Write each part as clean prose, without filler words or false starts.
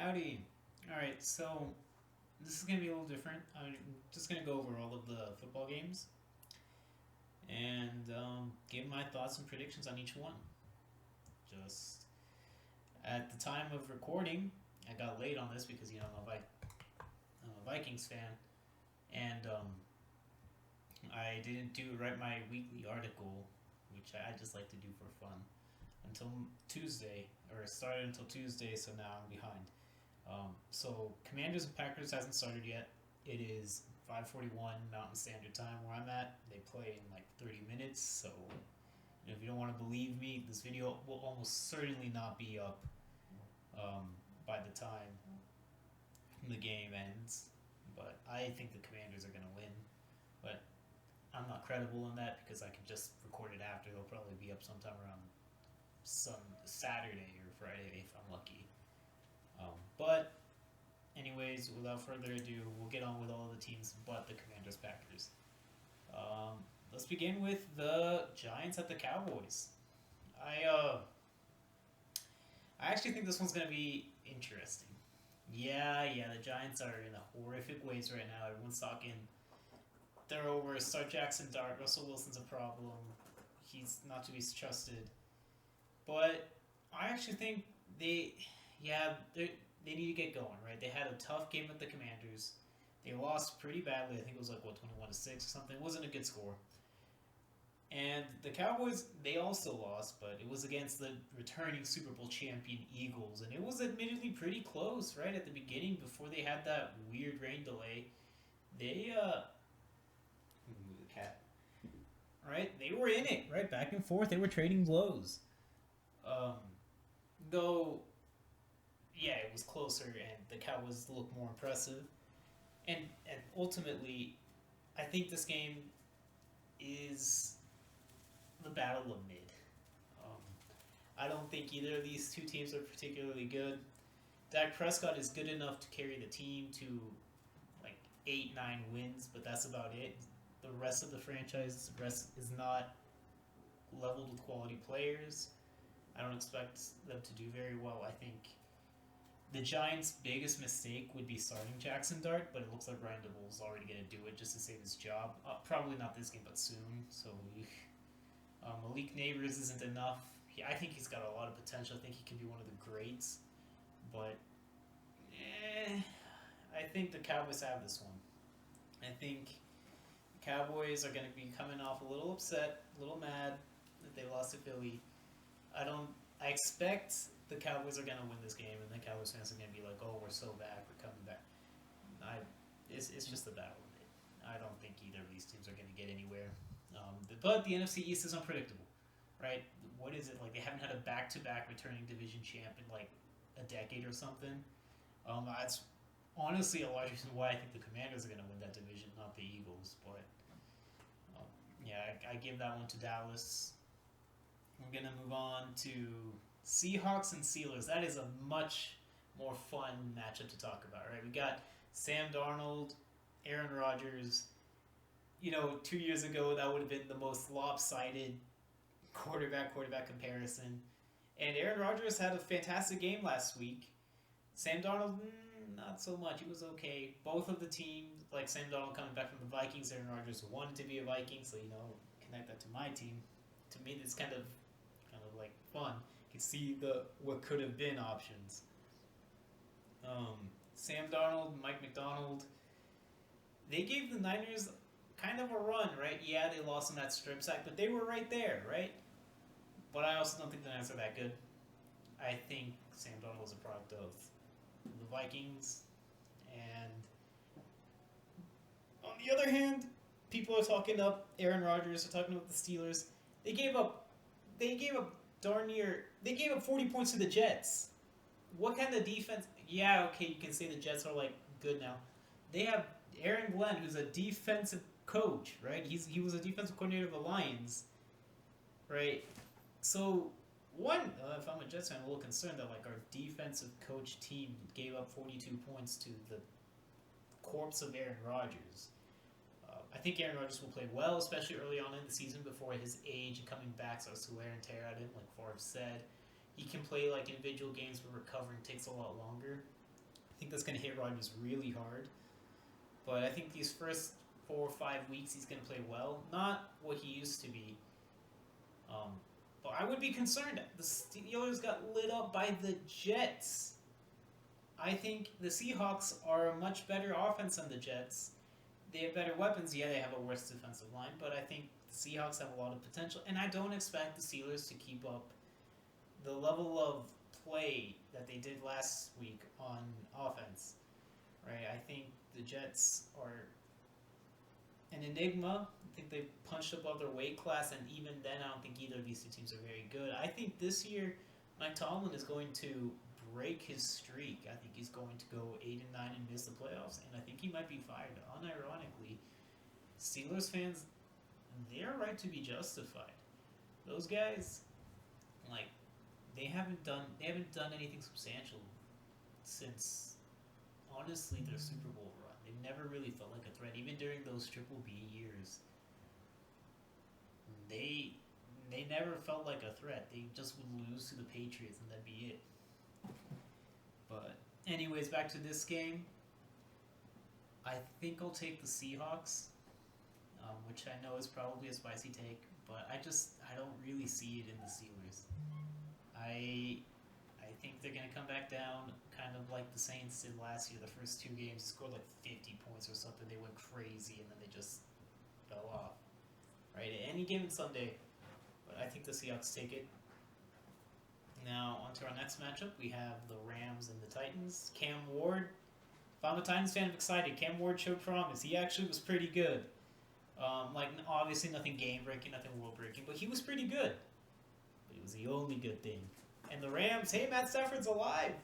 Howdy. Alright, so this is going to be a little different. I'm just going to go over all of the football games and give my thoughts and predictions on each one. Just at the time of recording, I got late on this because, I'm a Vikings fan, and I didn't write my weekly article, which I just like to do for fun, until Tuesday, or it started until Tuesday, so now I'm behind. So Commanders and Packers hasn't started yet. It is 5:41 Mountain Standard Time where I'm at. They play in like 30 minutes, so if you don't want to believe me, this video will almost certainly not be up by the time the game ends. But I think the Commanders are gonna win. But I'm not credible in that because I can just record it after. They'll probably be up sometime around some Saturday or Friday if I'm lucky. But, anyways, without further ado, we'll get on with all the teams but the Commanders Packers. Let's begin with the Giants at the Cowboys. I actually think this one's gonna be interesting. Yeah, the Giants are in a horrific ways right now. Everyone's talking they're over. Start Jackson Dart. Russell Wilson's a problem. He's not to be trusted. But I actually think they need to get going, right? They had a tough game with the Commanders. They lost pretty badly. I think it was 21-6 or something. It wasn't a good score. And the Cowboys, they also lost, but it was against the returning Super Bowl champion Eagles, and it was admittedly pretty close, right at the beginning before they had that weird rain delay. They move the cat. Right? They were in it, right? Back and forth. They were trading blows. Um, though yeah, it was closer, and the Cowboys looked more impressive. And ultimately, I think this game is the battle of mid. Um, I don't think either of these two teams are particularly good. Dak Prescott is good enough to carry the team to like 8-9 wins, but that's about it. The rest of the franchise is not leveled with quality players. I don't expect them to do very well. I think the Giants' biggest mistake would be starting Jackson Dart, but it looks like Ryan Dable's already going to do it just to save his job. Probably not this game, but soon. So Malik Neighbors isn't enough. I think he's got a lot of potential. I think he can be one of the greats. But I think the Cowboys have this one. I think the Cowboys are going to be coming off a little upset, a little mad that they lost to Philly. I expect the Cowboys are going to win this game, and the Cowboys fans are going to be like, "Oh, we're so back, we're coming back." It's just a battle of it. I don't think either of these teams are going to get anywhere. But the NFC East is unpredictable, right? What is it like? They haven't had a back-to-back returning division champ in like a decade or something. That's honestly a large reason why I think the Commanders are going to win that division, not the Eagles. But I give that one to Dallas. We're going to move on to Seahawks and Steelers. That is a much more fun matchup to talk about, right? We got Sam Darnold, Aaron Rodgers. 2 years ago, that would have been the most lopsided quarterback comparison. And Aaron Rodgers had a fantastic game last week. Sam Darnold, not so much. He was okay. Both of the teams, like Sam Darnold coming back from the Vikings, Aaron Rodgers wanted to be a Viking, so connect that to my team. To me, it's kind of like fun. You can see what could have been options. Sam Darnold, Mike McDonald, they gave the Niners kind of a run, right? Yeah, they lost on that strip sack, but they were right there, right? But I also don't think the Niners are that good. I think Sam Darnold was a product of the Vikings, and on the other hand, people are talking up Aaron Rodgers, are talking about the Steelers. They gave up they gave up 40 points to the Jets. What kind of defense? Yeah, okay, you can say the Jets are like good now. They have Aaron Glenn, who's a defensive coach, right? He was a defensive coordinator of the Lions, right? So if I'm a Jets fan, I'm a little concerned that like our defensive coach team gave up 42 points to the corpse of Aaron Rodgers. I think Aaron Rodgers will play well, especially early on in the season before his age and coming back starts to wear and tear at him, like Favre said. He can play like individual games, but recovering takes a lot longer. I think that's going to hit Rodgers really hard. But I think these first 4 or 5 weeks he's going to play well. Not what he used to be. Um, but I would be concerned. The Steelers got lit up by the Jets. I think the Seahawks are a much better offense than the Jets. They have better weapons. Yeah, they have a worse defensive line, but I think the Seahawks have a lot of potential. And I don't expect the Steelers to keep up the level of play that they did last week on offense. Right? I think the Jets are an enigma. I think they punched above their weight class, and even then, I don't think either of these two teams are very good. I think this year, Mike Tomlin is going to break his streak. I think he's going to go 8-9 and miss the playoffs, and I think he might be fired. Unironically, Steelers fans, they're right to be justified. Those guys, like, they haven't done anything substantial since, honestly, their Super Bowl run. They've never really felt like a threat, even during those Triple B years. They never felt like a threat. They just would lose to the Patriots, and that'd be it. But anyways, back to this game. I think I'll take the Seahawks, which I know is probably a spicy take, but I don't really see it in the Steelers. I think they're gonna come back down, kind of like the Saints did last year. The first 2 games scored like 50 points or something. They went crazy, and then they just fell off. Right, at any given Sunday, but I think the Seahawks take it. Now, on to our next matchup. We have the Rams and the Titans. Cam Ward. If I'm a Titans fan, I'm excited. Cam Ward showed promise. He actually was pretty good. Obviously nothing game-breaking, nothing world-breaking, but he was pretty good. But it was the only good thing. And the Rams, hey, Matt Stafford's alive.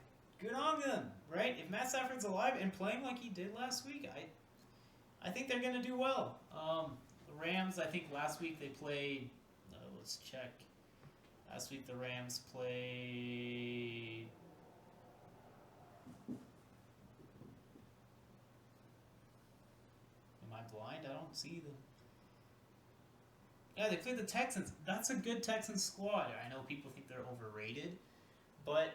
Good on them, right? If Matt Stafford's alive and playing like he did last week, I think they're going to do well. The Rams, I think last week they played, let's check. Last week the Rams played... Am I blind? I don't see them. Yeah, they played the Texans. That's a good Texans squad. I know people think they're overrated, but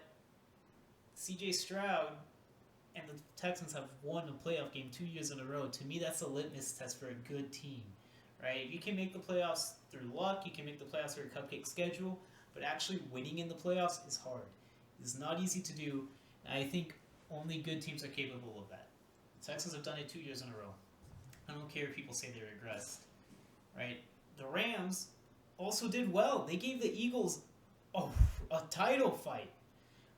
C.J. Stroud and the Texans have won a playoff game 2 years in a row. To me, that's a litmus test for a good team, right? You can make the playoffs through luck. You can make the playoffs through a cupcake schedule, but actually winning in the playoffs is hard. It's not easy to do, and I think only good teams are capable of that. The Texans have done it 2 years in a row. I don't care if people say they regressed, right? The Rams also did well. They gave the Eagles a title fight.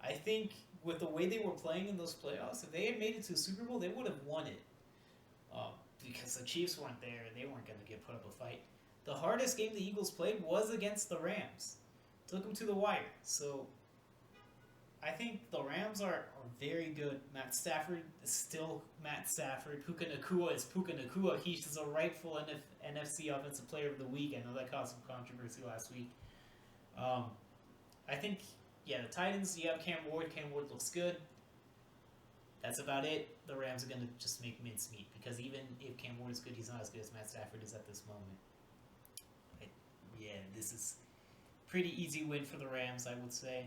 I think with the way they were playing in those playoffs, if they had made it to the Super Bowl, they would have won it. Because the Chiefs weren't there, they weren't going to get put up a fight. The hardest game the Eagles played was against the Rams. Took them to the wire. So I think the Rams are very good. Matt Stafford is still Matt Stafford. Puka Nacua is Puka Nacua. He's a rightful NFC Offensive Player of the Week. I know that caused some controversy last week. I think, the Titans, you have Cam Ward. Cam Ward looks good. That's about it. The Rams are going to just make mincemeat, because even if Cam Ward is good, he's not as good as Matt Stafford is at this moment. This is pretty easy win for the Rams, I would say.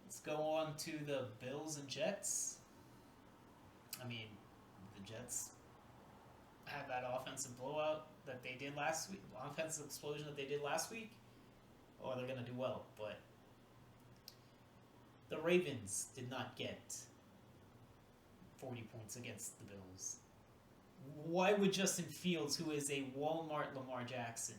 Let's go on to the Bills and Jets. I mean, the Jets had that offensive blowout that they did last week, offensive explosion that they did last week. Oh, they're going to do well, but the Ravens did not get 40 points against the Bills. Why would Justin Fields, who is a Walmart Lamar Jackson,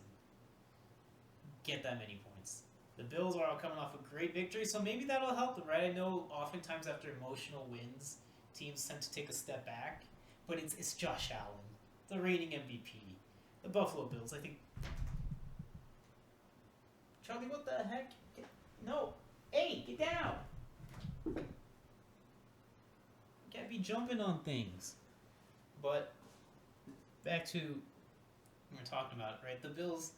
get that many points? The Bills are all coming off a great victory, so maybe that'll help them, right? I know oftentimes after emotional wins, teams tend to take a step back, but it's Josh Allen, the reigning MVP. The Buffalo Bills, I think... Charlie, what the heck? No! Hey, get down! You can't be jumping on things. But, back to what we're talking about, right? The Bills...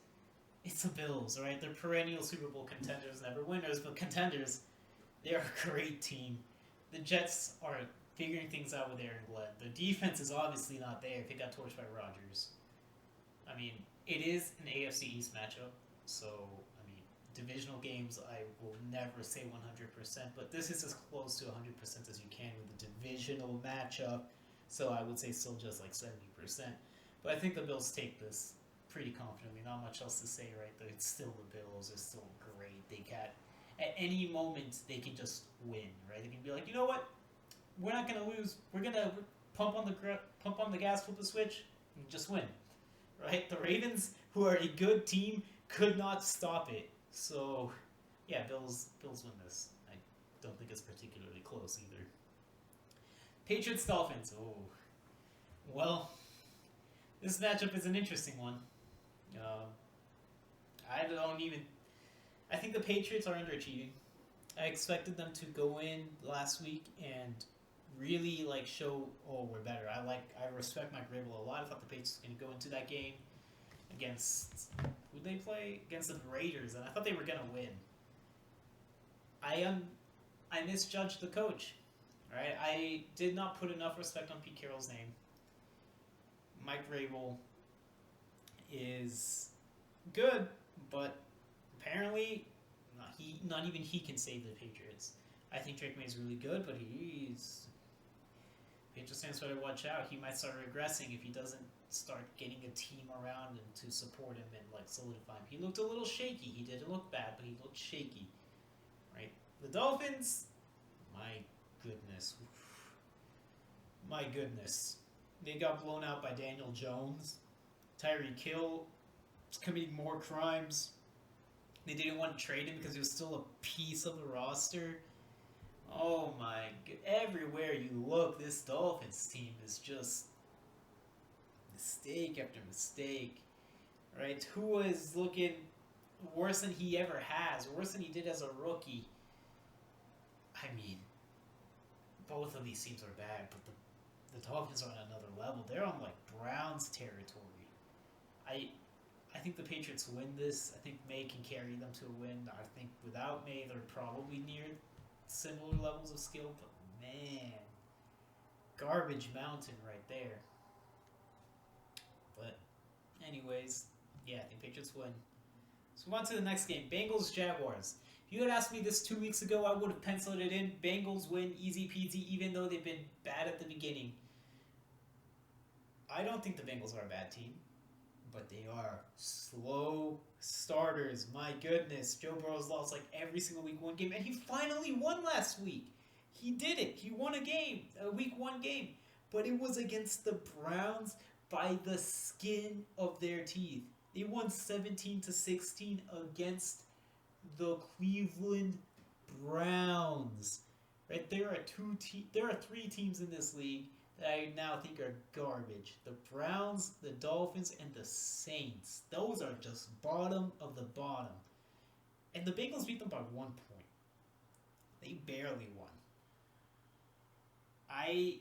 It's the Bills, right? They're perennial Super Bowl contenders, never winners, but contenders. They're a great team. The Jets are figuring things out with Aaron Glenn. The defense is obviously not there. They got torched by Rodgers. I mean, it is an AFC East matchup, so, I mean, divisional games, I will never say 100%, but this is as close to 100% as you can with the divisional matchup. So I would say still just like 70%. But I think the Bills take this pretty confidently. Not much else to say, right? It's still the Bills. They're still great. They can at any moment they can just win, right? They can be like, you know what? We're not gonna lose. We're gonna pump on the gas, flip the switch, and just win, right? The Ravens, who are a good team, could not stop it. So, yeah, Bills win this. I don't think it's particularly close either. Patriots Dolphins. Oh, well, this matchup is an interesting one. Uh, I don't even. I think the Patriots are underachieving. I expected them to go in last week and really like show, oh, we're better. I respect Mike Vrabel a lot. I thought the Patriots were going to go into that game against who they play against the Raiders, and I thought they were going to win. I misjudged the coach. Right, I did not put enough respect on Pete Carroll's name. Mike Vrabel is good, but apparently not even he can save the Patriots. I think Drake May is really good, but Patriots fans better watch out. He might start regressing if he doesn't start getting a team around him to support him and like solidify him. He looked a little shaky. He didn't look bad, but he looked shaky. Right? The Dolphins, my goodness. They got blown out by Daniel Jones. Tyreek Hill was committing more crimes. They didn't want to trade him because he was still a piece of the roster. Oh my god. Everywhere you look, this Dolphins team is just mistake after mistake. Right? Tua is looking worse than he ever has, worse than he did as a rookie. I mean, both of these teams are bad, but the Dolphins are on another level. They're on like Browns territory. I think the Patriots win this. I think May can carry them to a win. I think without May, they're probably near similar levels of skill. But man, garbage mountain right there. But anyways, yeah, I think Patriots win. So move on to the next game, Bengals Jaguars. If you had asked me this 2 weeks ago, I would have penciled it in. Bengals win, easy peasy, even though they've been bad at the beginning. I don't think the Bengals are a bad team, but they are slow starters. My goodness, Joe Burrow's lost like every single week one game, and he finally won last week. He did it. He won a week one game, but it was against the Browns by the skin of their teeth. They won 17-16 against the Cleveland Browns. Right, there are three teams in this league that I now think are garbage. The Browns, the Dolphins, and the Saints. Those are just bottom of the bottom. And the Bengals beat them by 1 point. They barely won. I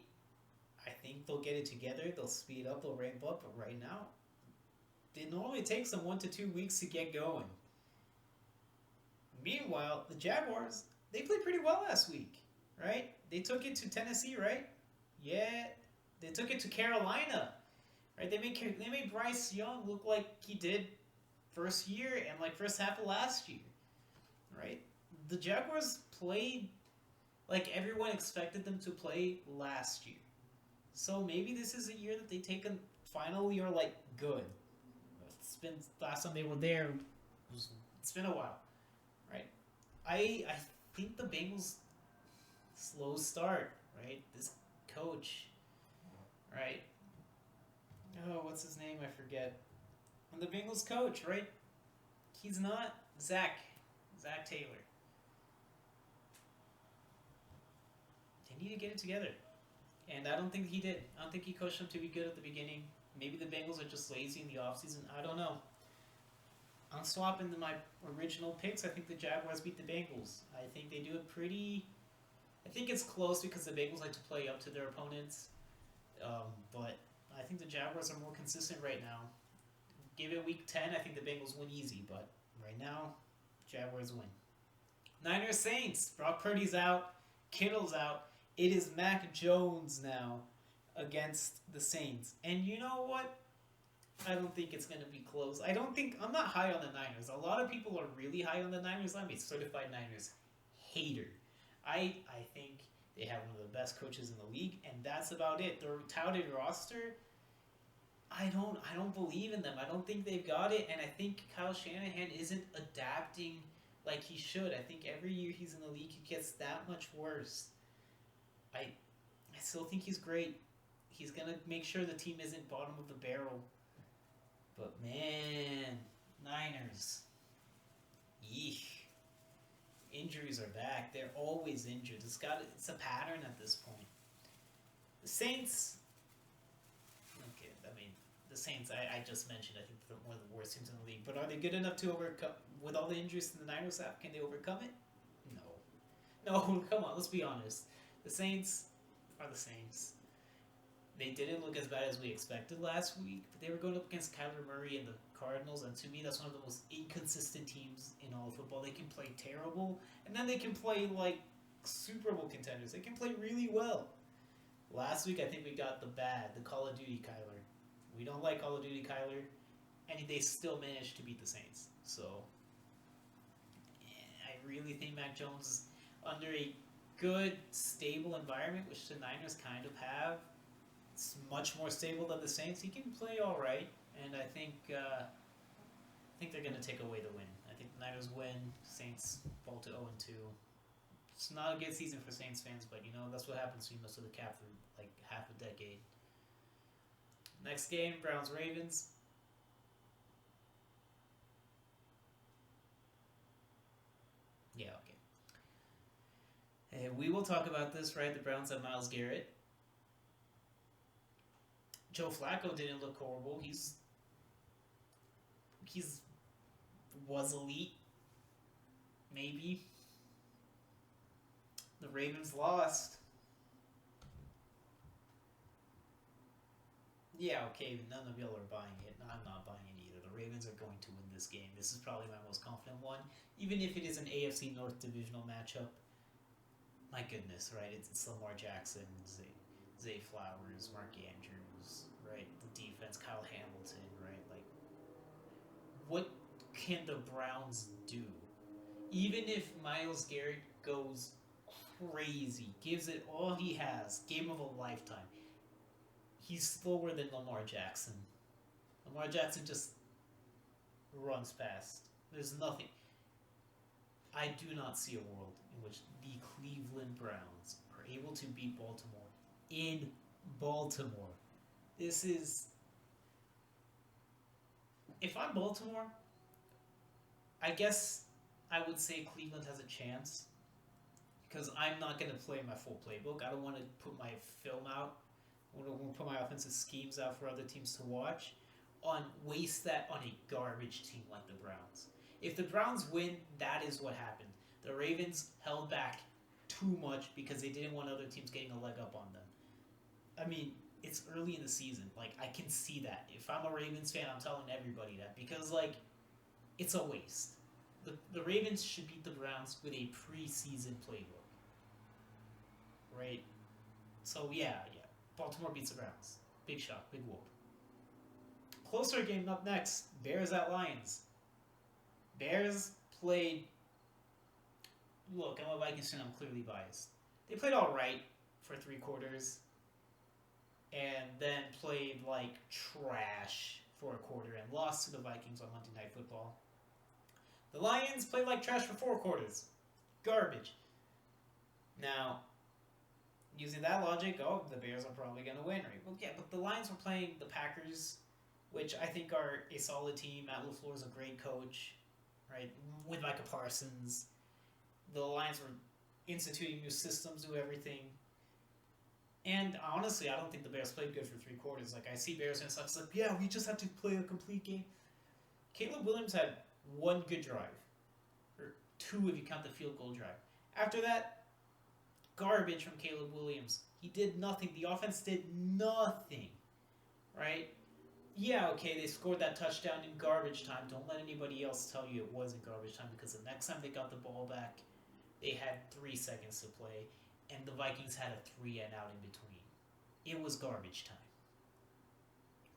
think they'll get it together. They'll speed up. They'll ramp up. But right now, it normally takes them 1 to 2 weeks to get going. Meanwhile, the Jaguars, they played pretty well last week, right? They took it to Tennessee, right? Yeah, they took it to Carolina, right? They made Bryce Young look like he did first year and like first half of last year, right? The Jaguars played like everyone expected them to play last year. So maybe this is a year that they take and finally are like good. It's been last time they were there. It's been a while, right? I think the Bengals slow start, right? This coach, right? Oh, what's his name? I forget. And the Bengals coach, right? He's not Zach Taylor. They need to get it together. And I don't think he did. I don't think he coached them to be good at the beginning. Maybe the Bengals are just lazy in the offseason. I don't know. I'm swapping my original picks. I think the Jaguars beat the Bengals. I think they do it pretty... I think it's close because the Bengals like to play up to their opponents. But I think the Jaguars are more consistent right now. Give it week 10, I think the Bengals win easy. But right now, Jaguars win. Niners Saints. Brock Purdy's out. Kittle's out. It is Mac Jones now against the Saints. And you know what? I don't think it's going to be close. I'm not high on the Niners. A lot of people are really high on the Niners. I'm a certified Niners hater. I think They have one of the best coaches in the league, and that's about it. Their touted roster, I don't believe in them. I don't think they've got it, and I think Kyle Shanahan isn't adapting like he should. I think every year he's in the league, he gets that much worse. I I still think he's great. He's gonna make sure the team isn't bottom of the barrel. But man, Niners. Yeesh. Injuries are back. They're always injured. It's a pattern at this point. The Saints. Okay, I mean the Saints. I just mentioned. I think they're one of the worst teams in the league. But are they good enough to overcome with all the injuries the Niners have? Can they overcome it? No. No. Come on. Let's be honest. The Saints are the Saints. They didn't look as bad as we expected last week, but they were going up against Kyler Murray and the Cardinals, and to me, that's one of the most inconsistent teams in all of football. They can play terrible, and then they can play like Super Bowl contenders. They can play really well. Last week, I think we got the Call of Duty Kyler. We don't like Call of Duty Kyler, and they still managed to beat the Saints. So, I really think Mac Jones, under a good, stable environment, which the Niners kind of have, it's much more stable than the Saints. He can play all right, and I think they're going to take away the win. I think the Niners win. Saints fall to 0-2. It's not a good season for Saints fans, but that's what happens when you mess with the cap for like half a decade. Next game, Browns Ravens. Yeah, okay. And we will talk about this, right? The Browns have Myles Garrett. Joe Flacco didn't look horrible. He's was elite, maybe. The Ravens lost. Yeah, okay, none of y'all are buying it. I'm not buying it either. The Ravens are going to win this game. This is probably my most confident one, even if it is an AFC North divisional matchup. My goodness, right? It's Lamar Jackson, Zay Flowers, Mark Andrews, right? The defense, Kyle Hamilton, right? Like, what can the Browns do? Even if Myles Garrett goes crazy, gives it all he has, game of a lifetime, he's slower than Lamar Jackson. Lamar Jackson just runs past. There's nothing. I do not see a world in which the Cleveland Browns are able to beat Baltimore in Baltimore. This is... If I'm Baltimore, I guess I would say Cleveland has a chance because I'm not going to play my full playbook. I don't want to put my film out. I don't want to put my offensive schemes out for other teams to watch. Waste that on a garbage team like the Browns. If the Browns win, that is what happened. The Ravens held back too much because they didn't want other teams getting a leg up on them. I mean, it's early in the season. Like, I can see that. If I'm a Ravens fan, I'm telling everybody that because, like, it's a waste. The Ravens should beat the Browns with a preseason playbook. Right? So, yeah. Baltimore beats the Browns. Big shock, big whoop. Closer game up next. Bears at Lions. Bears played... Look, I'm a Vikings fan. I'm clearly biased. They played all right for 3 quarters and then played like trash for a quarter and lost to the Vikings on Monday Night Football. The Lions played like trash for 4 quarters. Garbage. Now, using that logic, the Bears are probably going to win, right? Well, yeah, but the Lions were playing the Packers, which I think are a solid team. Matt LaFleur is a great coach, right? With Micah Parsons. The Lions were instituting new systems, new everything. And honestly, I don't think the Bears played good for 3 quarters. Like, I see Bears fans like, yeah, we just have to play a complete game. Caleb Williams had 1 good drive. Or 2 if you count the field goal drive. After that, garbage from Caleb Williams. He did nothing. The offense did nothing. Right? Yeah, okay, they scored that touchdown in garbage time. Don't let anybody else tell you it wasn't garbage time because the next time they got the ball back, they had 3 seconds to play, and the Vikings had a 3 and out in between. It was garbage time.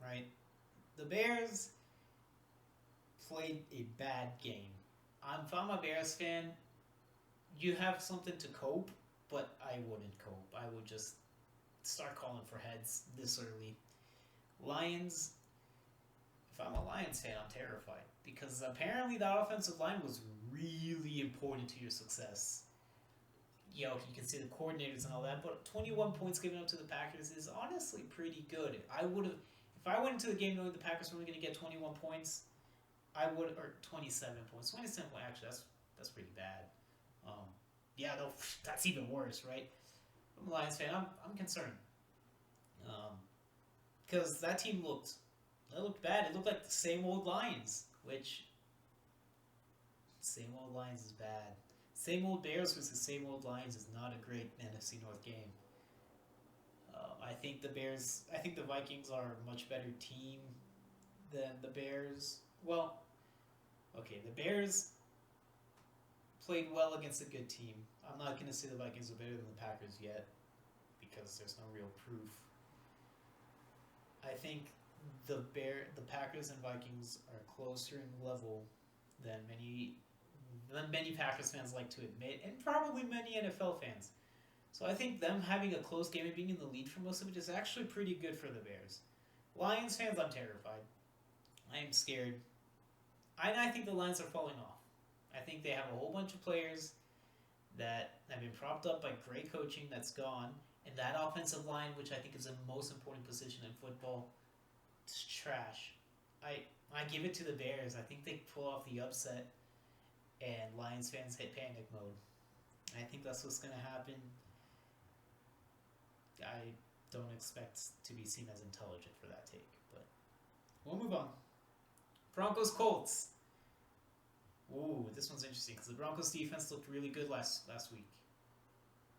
Right? The Bears played a bad game. If I'm a Bears fan, you have something to cope. but I wouldn't cope. I would just start calling for heads this early. Lions, if I'm a Lions fan, I'm terrified because apparently the offensive line was really important to your success. You can see the coordinators and all that, but 21 points given up to the Packers is honestly pretty good. I would have, if I went into the game knowing the Packers were only going to get 21 points, I would, or 27 points. 27 points, actually, that's pretty bad. Um, yeah, though, that's even worse, right? I'm a Lions fan. I'm concerned because that team looked bad. It looked like the same old Lions, which same old Lions is bad. Same old Bears versus the same old Lions is not a great NFC North game. I think the Bears. I think the Vikings are a much better team than the Bears. Well, okay, the Bears played well against a good team. I'm not going to say the Vikings are better than the Packers yet because there's no real proof. I think the Packers and Vikings are closer in level than many Packers fans like to admit, and probably many NFL fans. So I think them having a close game and being in the lead for most of it is actually pretty good for the Bears. Lions fans, I'm terrified. I am scared. I think the Lions are falling off. I think they have a whole bunch of players that have been propped up by great coaching that's gone, and that offensive line, which I think is the most important position in football, it's trash. I give it to the Bears. I think they pull off the upset, and Lions fans hit panic mode. I think that's what's going to happen. I don't expect to be seen as intelligent for that take, but we'll move on. Broncos Colts. Ooh, this one's interesting because the Broncos defense looked really good last week.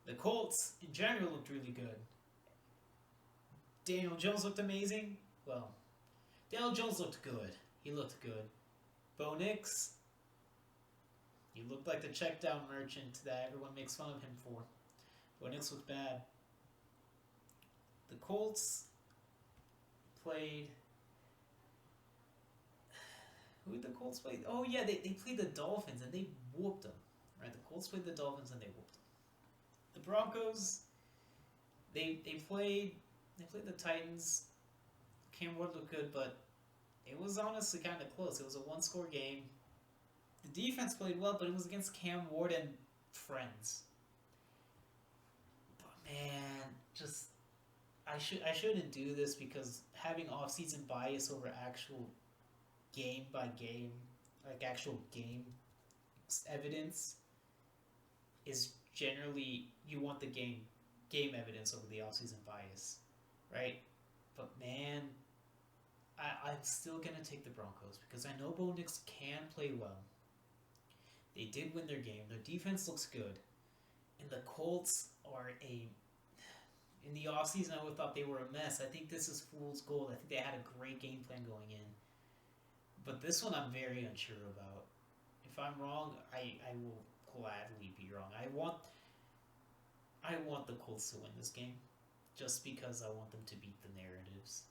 The Colts in general looked really good. Daniel Jones looked amazing. Well, Daniel Jones looked good. He looked good. Bo Nix, he looked like the check down merchant that everyone makes fun of him for. Bo Nix looked bad. The Colts played. Who did the Colts play? Oh yeah, they played the Dolphins and they whooped them. Right, the Colts played the Dolphins and they whooped them. The Broncos, they played the Titans. Cam Ward looked good, but it was honestly kind of close. It was a one-score game. The defense played well, but it was against Cam Ward and friends. But man, just I shouldn't do this because having off-season bias over actual game by game, like actual game evidence, is generally you want the game evidence over the off-season bias, right? But man, I'm still gonna take the Broncos because I know Bo Nix can play well. They did win their game. Their defense looks good, and the Colts are a. In the offseason, I would have thought they were a mess. I think this is fool's gold. I think they had a great game plan going in. But this one I'm very unsure about. If I'm wrong, I will gladly be wrong. I want the Colts to win this game just because I want them to beat the narratives.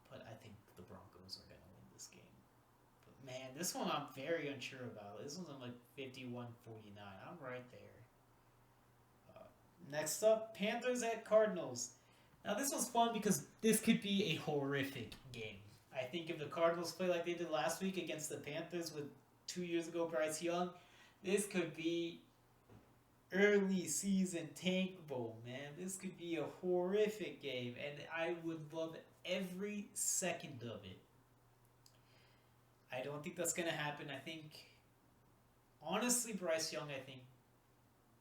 But I think the Broncos are going to win this game. But man, this one I'm very unsure about. This one's like 51-49. I'm right there. Next up, Panthers at Cardinals. Now this was fun because this could be a horrific game. I think if the Cardinals play like they did last week against the Panthers with 2 years ago Bryce Young, this could be early season tank bowl, man. This could be a horrific game, and I would love every second of it. I don't think that's going to happen. I think, honestly, Bryce Young, I think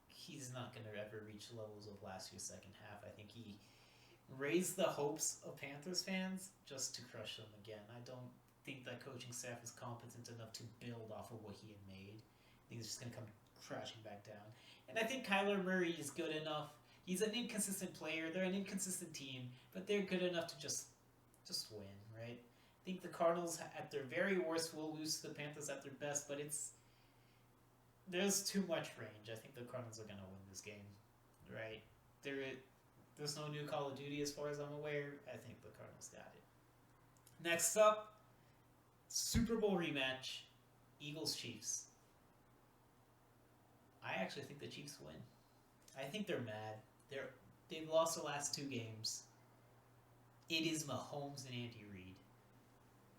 he's not going to ever reach the levels of last year's second half. I think he raised the hopes of Panthers fans just to crush them again. I don't think that coaching staff is competent enough to build off of what he had made. I think he's just going to come crashing back down. And I think Kyler Murray is good enough. He's an inconsistent player. They're an inconsistent team, but they're good enough to just win, right? I think the Cardinals, at their very worst, will lose to the Panthers at their best, but there's too much range. I think the Cardinals are going to win this game, right? There's no new Call of Duty as far as I'm aware. I think the Cardinals got it. Next up, Super Bowl rematch, Eagles-Chiefs. I actually think the Chiefs win. I think they're mad. They've lost the last two games. It is Mahomes and Andy Reid.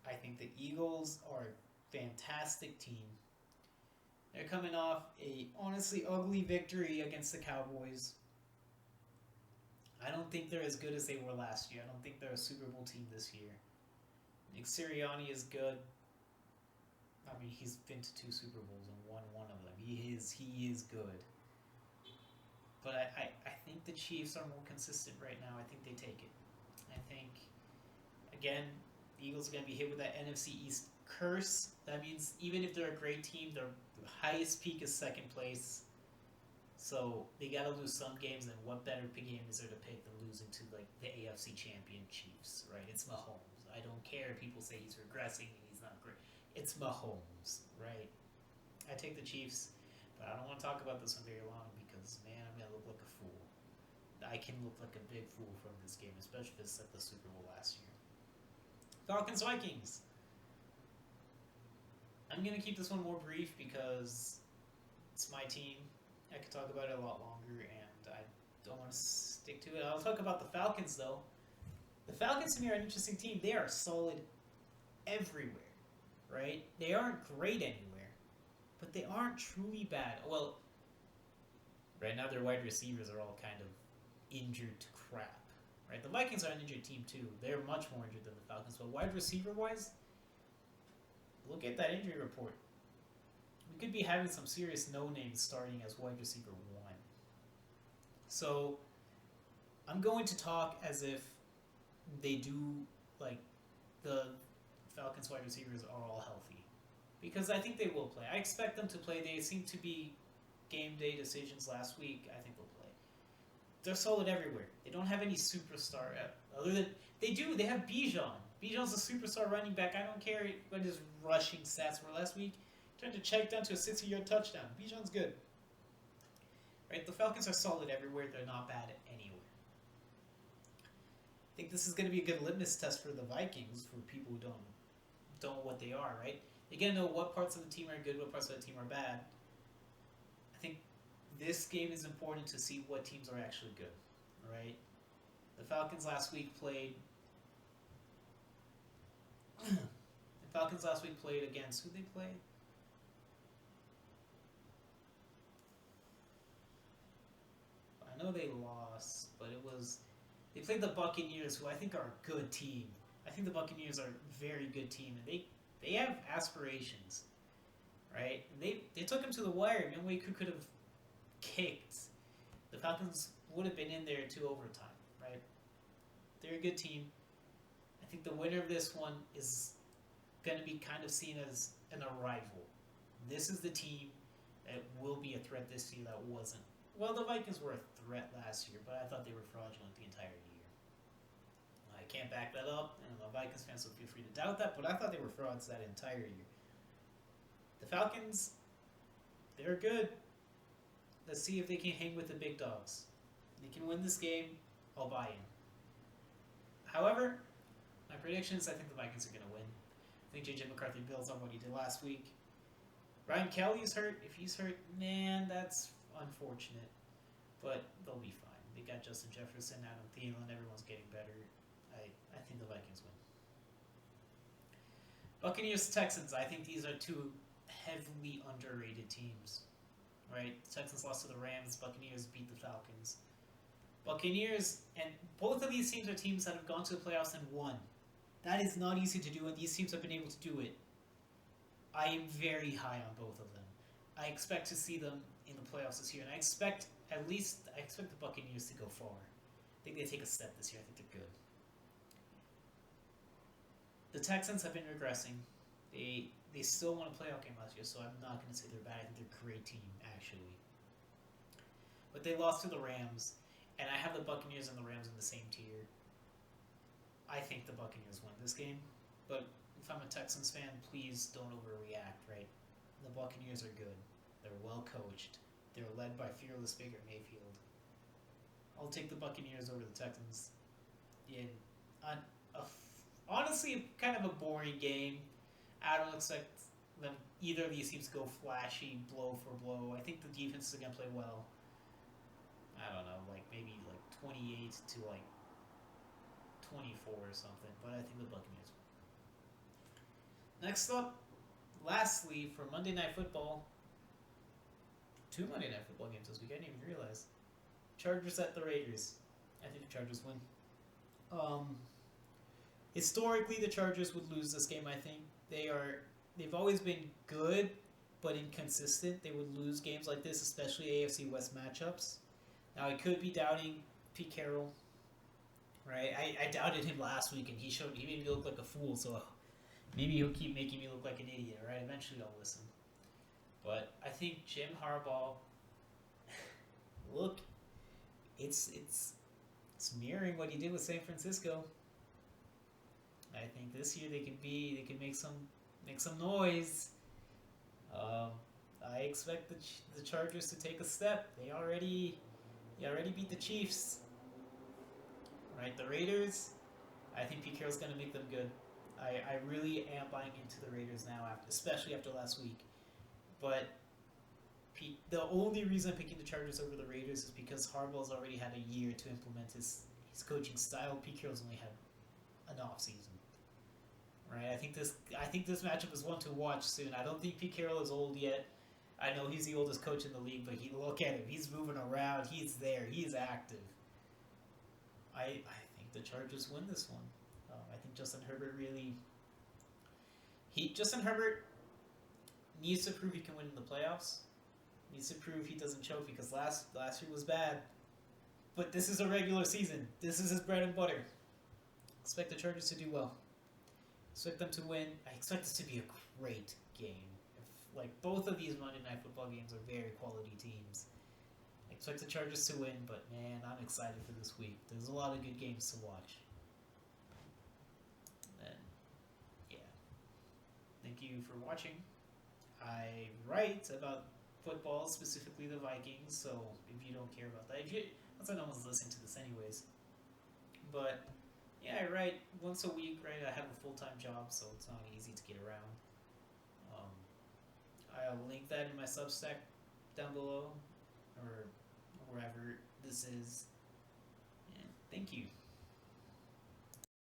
I think the Eagles are a fantastic team. They're coming off a honestly ugly victory against the Cowboys. I don't think they're as good as they were last year. I don't think they're a Super Bowl team this year. Nick Sirianni is good. I mean, he's been to two Super Bowls and won one of them. He is good. But I think the Chiefs are more consistent right now. I think they take it. I think, again, the Eagles are going to be hit with that NFC East curse. That means even if they're a great team, their highest peak is second place. So they got to lose some games, and what better game is there to pick than losing to like the AFC champion Chiefs, right? It's Mahomes. I don't care if people say he's regressing and he's not great. It's Mahomes, right? I take the Chiefs, but I don't want to talk about this one very long because, man, I'm going to look like a fool. I can look like a big fool from this game, especially if it's at the Super Bowl last year. Falcons Vikings. I'm going to keep this one more brief because it's my team. I could talk about it a lot longer, and I don't want to stick to it. I'll talk about the Falcons, though. The Falcons, to me, are an interesting team. They are solid everywhere, right? They aren't great anywhere, but they aren't truly bad. Well, right now their wide receivers are all kind of injured to crap, right? The Vikings are an injured team, too. They're much more injured than the Falcons, but wide receiver-wise, look at that injury report. We could be having some serious no-names starting as wide receiver one. So I'm going to talk as if they do, like, the Falcons wide receivers are all healthy. Because I think they will play. I expect them to play. They seem to be game day decisions last week. I think they'll play. They're solid everywhere. They don't have any superstar other than they do. They have Bijan. Bijan's a superstar running back. I don't care what his rushing stats were last week. Trying to check down to a 60-yard touchdown. Bijan's good. Right? The Falcons are solid everywhere. They're not bad anywhere. I think this is going to be a good litmus test for the Vikings, for people who don't know what they are, right? They got to know what parts of the team are good, what parts of the team are bad. I think this game is important to see what teams are actually good, right? The Falcons last week played against who they played? I know they lost, but they played the Buccaneers, who I think are a good team. I think the Buccaneers are a very good team, and they have aspirations, right? And they took them to the wire. No way could have kicked. The Falcons would have been in there to overtime, right? They're a good team. I think the winner of this one is going to be kind of seen as an arrival. This is the team that will be a threat this year that wasn't. Well, the Vikings were a threat last year, but I thought they were fraudulent the entire year. I can't back that up, and I'm a Vikings fan, so feel free to doubt that, but I thought they were frauds that entire year. The Falcons, they're good. Let's see if they can hang with the big dogs. If they can win this game, I'll buy in. However, my prediction is I think the Vikings are going to win. I think J.J. McCarthy builds on what he did last week. Ryan Kelly's hurt. If he's hurt, man, that's unfortunate. But they'll be fine. They got Justin Jefferson, Adam Thielen. Everyone's getting better. I think the Vikings win. Buccaneers, Texans. I think these are two heavily underrated teams. Right? The Texans lost to the Rams. Buccaneers beat the Falcons. Buccaneers, and both of these teams are teams that have gone to the playoffs and won. That is not easy to do, and these teams have been able to do it. I am very high on both of them. I expect to see them in the playoffs this year, and I expect the Buccaneers to go far. I think they take a step this year. I think they're good. The Texans have been regressing. They still won a playoff game last year, so I'm not going to say they're bad. I think they're a great team, actually. But they lost to the Rams, and I have the Buccaneers and the Rams in the same tier. I think the Buccaneers win this game, but if I'm a Texans fan, please don't overreact, right? The Buccaneers are good. They're well coached. They're led by fearless Baker Mayfield. I'll take the Buccaneers over the Texans in honestly kind of a boring game. I don't expect either of these teams to go flashy, blow for blow. I think the defense is going to play well. I don't know, like maybe like 28 to like 24 or something. But I think the Buccaneers win. Next up, lastly, for Monday Night Football, two Monday Night Football games this week. I didn't even realize. Chargers at the Raiders. I think the Chargers win. Um, Historically, the Chargers would lose this game. I think they've always been good, but inconsistent. They would lose games like this, especially AFC West matchups. Now I could be doubting Pete Carroll, right? I doubted him last week, and he made me look like a fool. So maybe he'll keep making me look like an idiot, right? Eventually, I'll listen. But I think Jim Harbaugh. Look, it's mirroring what he did with San Francisco. I think this year they can make some noise. Um, I expect the Chargers to take a step. They already beat the Chiefs, right? The Raiders. I think Pete Carroll's gonna make them good. I really am buying into the Raiders now, especially after last week. But the only reason I'm picking the Chargers over the Raiders is because Harbaugh's already had a year to implement his coaching style. Pete Carroll's only had an off season. Right, I think this matchup is one to watch soon. I don't think Pete Carroll is old yet. I know he's the oldest coach in the league, but look at him. He's moving around. He's there. He's active. I think the Chargers win this one. I think Justin Herbert needs to prove he can win in the playoffs. Needs to prove he doesn't choke because last year was bad. But this is a regular season. This is his bread and butter. Expect the Chargers to do well. Expect them to win. I expect this to be a great game. Like both of these Monday Night Football games are very quality teams. I expect the Chargers to win, but man, I'm excited for this week. There's a lot of good games to watch. And yeah, thank you for watching. I write about football, specifically the Vikings. So if you don't care about that, that's why no one's listening to this anyways. But yeah, I write once a week, right? I have a full-time job, so it's not easy to get around. I'll link that in my Substack down below, or wherever this is. Yeah, thank you.